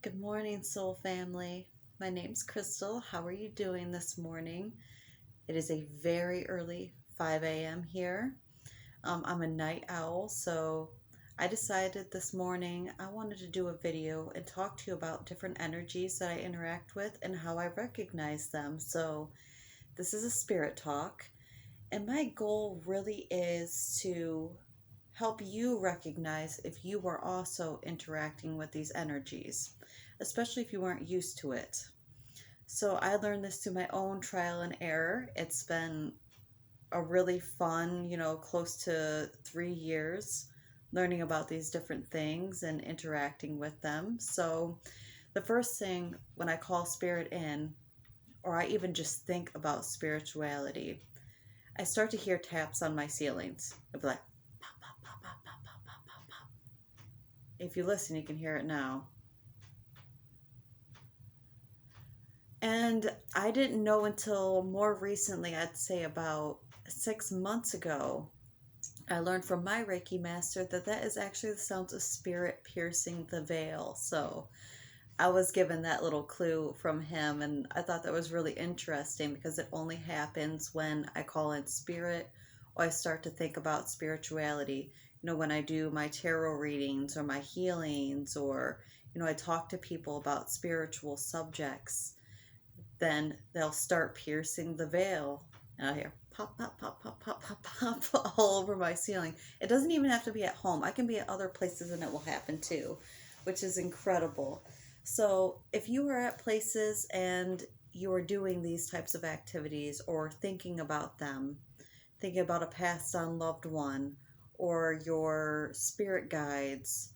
Good morning, soul family. My name's Crystal. How are you doing this morning? It is a very early 5 a.m. here. I'm a night owl, so I decided this morning I wanted to do a video and talk to you about different energies that I interact with and how I recognize them. So, this is a spirit talk, and my goal really is to help you recognize if you are also interacting with these energies, especially if you weren't used to it. So I learned this through my own trial and error. It's been a really fun, close to 3 years learning about these different things and interacting with them. So the first thing when I call spirit in, or I even just think about spirituality, I start to hear taps on my ceilings. I'll be like, pop, pop, pop, pop, pop, pop, pop, pop, pop. If you listen, you can hear it now. And I didn't know until more recently, I'd say about 6 months ago, I learned from my Reiki master that that is actually the sounds of spirit piercing the veil. So I was given that little clue from him, and I thought that was really interesting because it only happens when I call in spirit or I start to think about spirituality. When I do my tarot readings or my healings, or, I talk to people about spiritual subjects, then they'll start piercing the veil. And I hear pop, pop, pop, pop, pop, pop, pop all over my ceiling. It doesn't even have to be at home. I can be at other places and it will happen too, which is incredible. So if you are at places and you are doing these types of activities or thinking about them, thinking about a passed on loved one or your spirit guides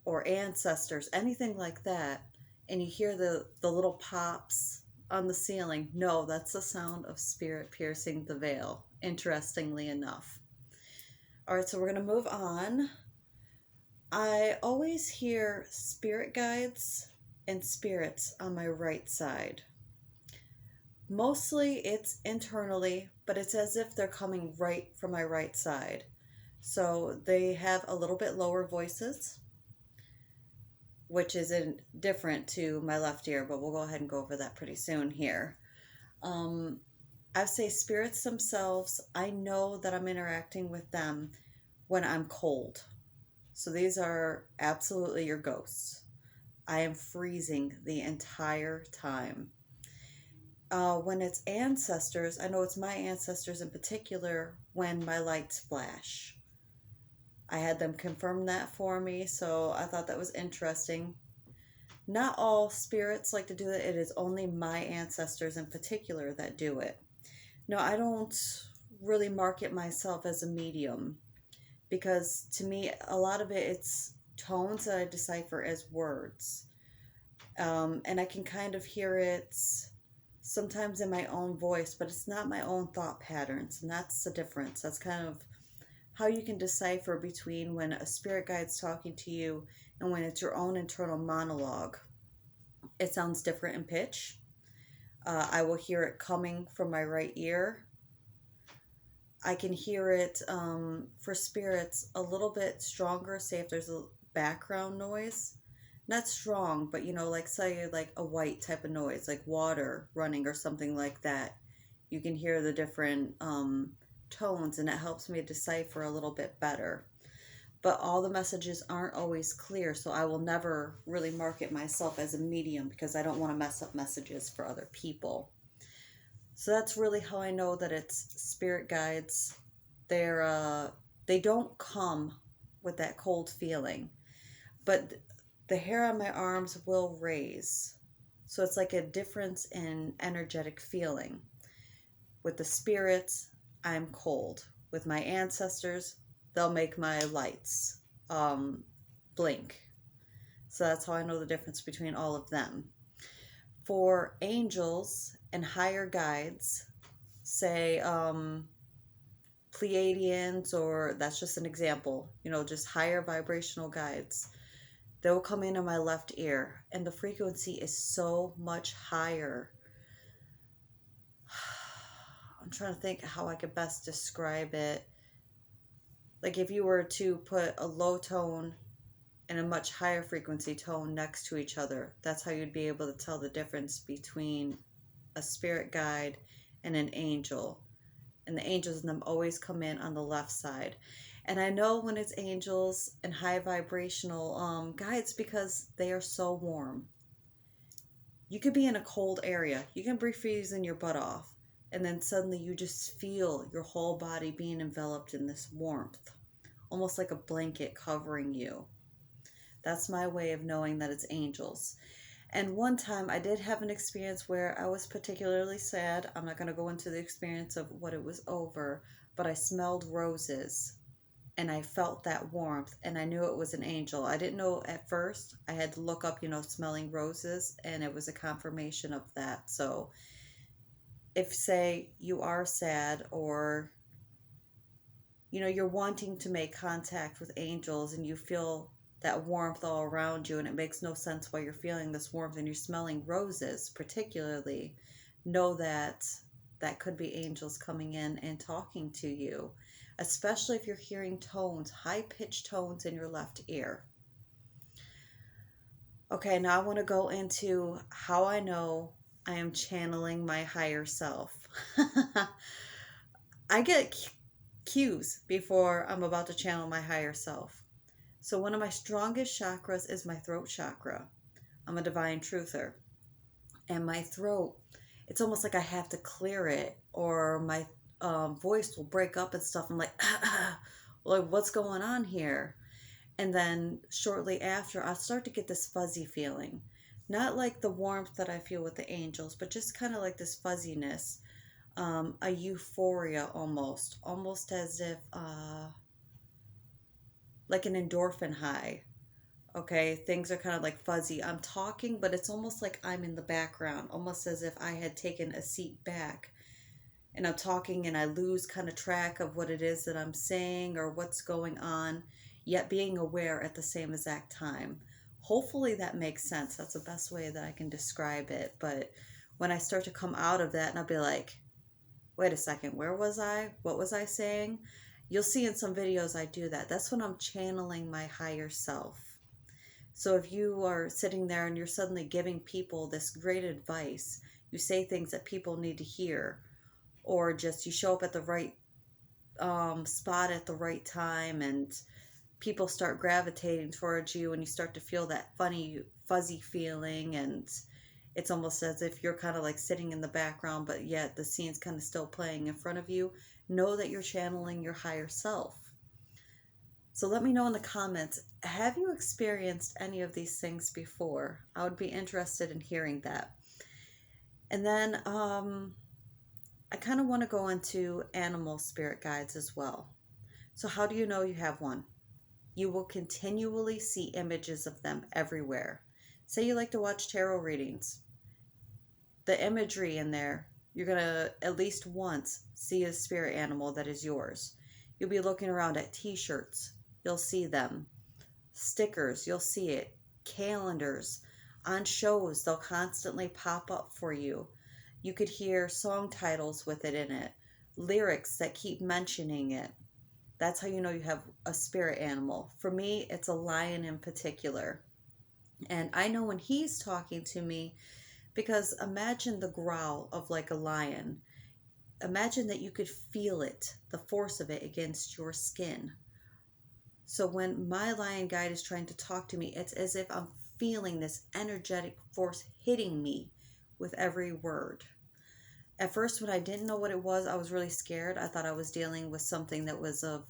or ancestors, anything like that, and you hear the little pops on the ceiling, no, that's the sound of spirit piercing the veil, interestingly enough. All right, so we're going to move on. I always hear spirit guides and spirits on my right side. Mostly it's internally, but it's as if they're coming right from my right side. So they have a little bit lower voices, which isn't different to my left ear, but we'll go ahead and go over that pretty soon here. I say spirits themselves, I know that I'm interacting with them when I'm cold. So these are absolutely your ghosts. I am freezing the entire time. When it's ancestors, I know it's my ancestors in particular when my lights flash. I had them confirm that for me, so I thought that was interesting. Not all spirits like to do it. It is only my ancestors in particular that do it. No, I don't really market myself as a medium because to me, a lot of it's tones that I decipher as words. And I can kind of hear it sometimes in my own voice, but it's not my own thought patterns. And that's the difference. That's kind of how you can decipher between when a spirit guide's talking to you and when it's your own internal monologue. It sounds different in pitch. I will hear it coming from my right ear. I can hear it for spirits a little bit stronger, say if there's a background noise. Not strong, but like say like a white type of noise, like water running or something like that. You can hear the different tones, and it helps me decipher a little bit better. But all the messages aren't always clear, so I will never really market myself as a medium because I don't want to mess up messages for other people. So that's really how I know that it's spirit guides. They don't come with that cold feeling, but the hair on my arms will raise. So it's like a difference in energetic feeling. With the spirits, I'm cold. With my ancestors, they'll make my lights blink. So that's how I know the difference between all of them. For angels and higher guides, say Pleiadians, or that's just an example, just higher vibrational guides, they'll come in on my left ear, and the frequency is so much higher. I'm trying to think how I could best describe it. Like if you were to put a low tone and a much higher frequency tone next to each other. That's how you'd be able to tell the difference between a spirit guide and an angel. And the angels and them always come in on the left side. And I know when it's angels and high vibrational guides because they are so warm. You could be in a cold area. You can be freezing your butt off. And then suddenly you just feel your whole body being enveloped in this warmth. Almost like a blanket covering you. That's my way of knowing that it's angels. And one time I did have an experience where I was particularly sad. I'm not going to go into the experience of what it was over, but I smelled roses and I felt that warmth and I knew it was an angel. I didn't know at first. I had to look up, smelling roses, and it was a confirmation of that. So if, say, you are sad or you're wanting to make contact with angels and you feel that warmth all around you and it makes no sense why you're feeling this warmth and you're smelling roses particularly, know that that could be angels coming in and talking to you, especially if you're hearing tones, high-pitched tones in your left ear. Okay, now I want to go into how I know I am channeling my higher self. I get cues before I'm about to channel my higher self. So one of my strongest chakras is my throat chakra. I'm a divine truther. And my throat, it's almost like I have to clear it or my voice will break up and stuff. I'm like, like, what's going on here? And then shortly after, I'll start to get this fuzzy feeling. Not like the warmth that I feel with the angels, but just kind of like this fuzziness, a euphoria almost as if... like an endorphin high. Okay, things are kind of like fuzzy. I'm talking, but it's almost like I'm in the background, almost as if I had taken a seat back and I'm talking and I lose kind of track of what it is that I'm saying or what's going on, yet being aware at the same exact time. Hopefully that makes sense. That's the best way that I can describe it. But when I start to come out of that and I'll be like, wait a second, where was I? What was I saying? You'll see in some videos I do that. That's when I'm channeling my higher self. So if you are sitting there and you're suddenly giving people this great advice, you say things that people need to hear, or just you show up at the right spot at the right time and people start gravitating towards you and you start to feel that funny, fuzzy feeling, and it's almost as if you're kind of like sitting in the background, but yet the scene's kind of still playing in front of you. Know that you're channeling your higher self. So let me know in the comments, have you experienced any of these things before? I would be interested in hearing that. And then I kind of want to go into animal spirit guides as well. So how do you know you have one? You will continually see images of them everywhere. Say you like to watch tarot readings. The imagery in there, you're going to at least once see a spirit animal that is yours. You'll be looking around at t-shirts. You'll see them. Stickers, you'll see it. Calendars. On shows, they'll constantly pop up for you. You could hear song titles with it in it. Lyrics that keep mentioning it. That's how you know you have a spirit animal. For me, it's a lion in particular. And I know when he's talking to me, because imagine the growl of like a lion. Imagine that you could feel it, the force of it against your skin. So when my lion guide is trying to talk to me, it's as if I'm feeling this energetic force hitting me with every word. At first, when I didn't know what it was, I was really scared. I thought I was dealing with something that was of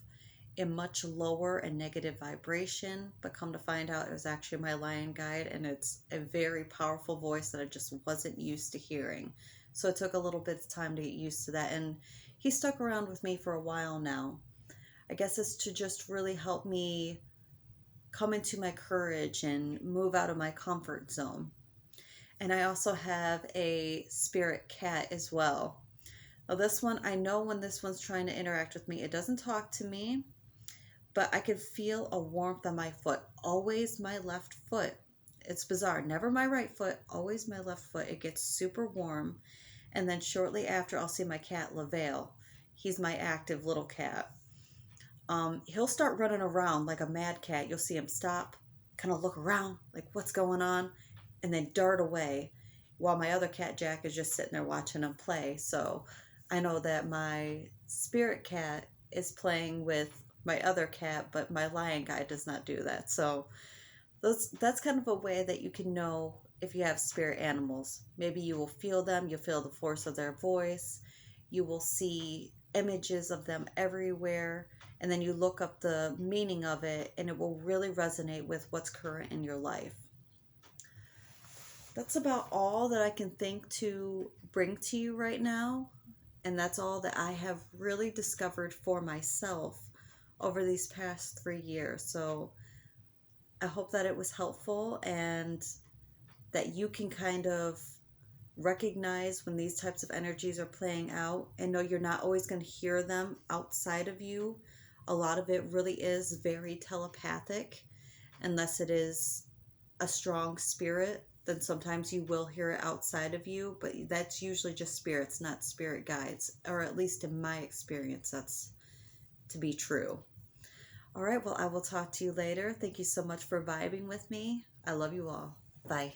a much lower and negative vibration, but come to find out it was actually my lion guide, and it's a very powerful voice that I just wasn't used to hearing. So it took a little bit of time to get used to that, and he stuck around with me for a while now. I guess it's to just really help me come into my courage and move out of my comfort zone. And I also have a spirit cat as well. Now this one, I know when this one's trying to interact with me, it doesn't talk to me, but I can feel a warmth on my foot. Always my left foot. It's bizarre. Never my right foot, always my left foot. It gets super warm. And then shortly after, I'll see my cat, LaVale. He's my active little cat. He'll start running around like a mad cat. You'll see him stop, kind of look around, like what's going on, and then dart away while my other cat Jack is just sitting there watching them play. So I know that my spirit cat is playing with my other cat, but my lion guy does not do that. So that's kind of a way that you can know if you have spirit animals. Maybe you will feel them, you'll feel the force of their voice, you will see images of them everywhere, and then you look up the meaning of it, and it will really resonate with what's current in your life. That's about all that I can think to bring to you right now, and that's all that I have really discovered for myself over these past 3 years. So I hope that it was helpful and that you can kind of recognize when these types of energies are playing out and know you're not always going to hear them outside of you. A lot of it really is very telepathic, unless it is a strong spirit, then sometimes you will hear it outside of you, but that's usually just spirits, not spirit guides, or at least in my experience, that's to be true. All right, well, I will talk to you later. Thank you so much for vibing with me. I love you all. Bye.